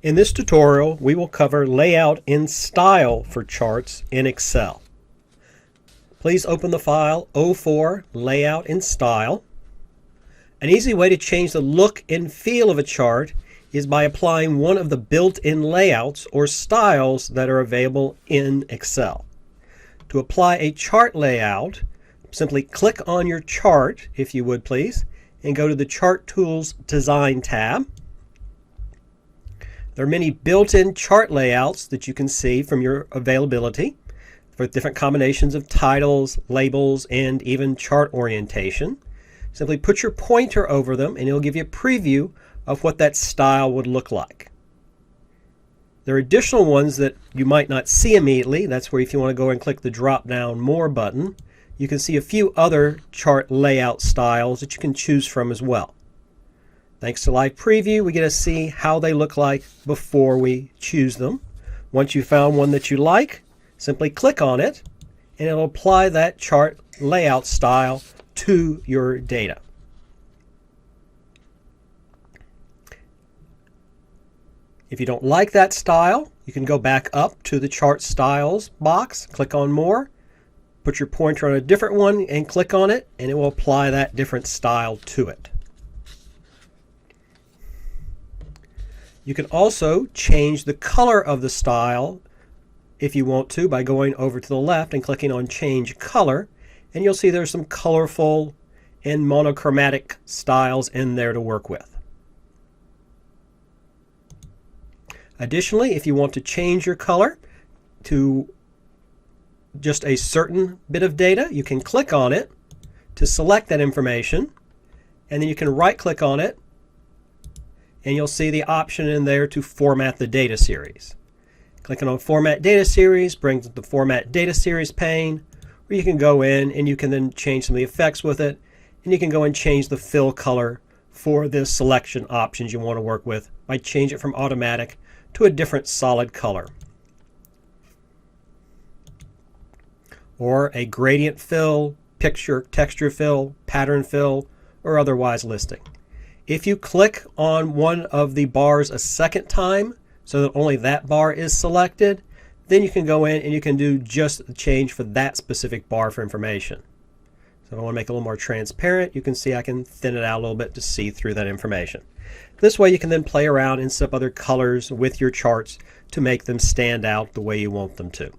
In this tutorial, we will cover layout and style for charts in Excel. Please open the file 04 Layout and Style. An easy way to change the look and feel of a chart is by applying one of the built-in layouts or styles that are available in Excel. To apply a chart layout, simply click on your chart, if you would please, and go to the Chart Tools Design tab. There are many built-in chart layouts that you can see from your availability for different combinations of titles, labels, and even chart orientation. Simply put your pointer over them and it'll give you a preview of what that style would look like. There are additional ones that you might not see immediately. That's where if you want to go and click the drop down More button, you can see a few other chart layout styles that you can choose from as well. Thanks to Live Preview, we get to see how they look like before we choose them. Once you've found one that you like, simply click on it and it'll apply that chart layout style to your data. If you don't like that style, you can go back up to the Chart Styles box, click on More, put your pointer on a different one and click on it, and it will apply that different style to it. You can also change the color of the style if you want to by going over to the left and clicking on Change Color, and you'll see there's some colorful and monochromatic styles in there to work with. Additionally, if you want to change your color to just a certain bit of data, you can click on it to select that information, and then you can right click on it and you'll see the option in there to format the data series. Clicking on Format Data Series brings up the Format Data Series pane where you can go in and you can then change some of the effects with it, and you can go and change the fill color for the selection options you want to work with by changing it from automatic to a different solid color. Or a gradient fill, picture texture fill, pattern fill, or otherwise listing. If you click on one of the bars a second time so that only that bar is selected, then you can go in and you can do just the change for that specific bar for information. So if I want to make it a little more transparent, you can see I can thin it out a little bit to see through that information. This way you can then play around and set up other colors with your charts to make them stand out the way you want them to.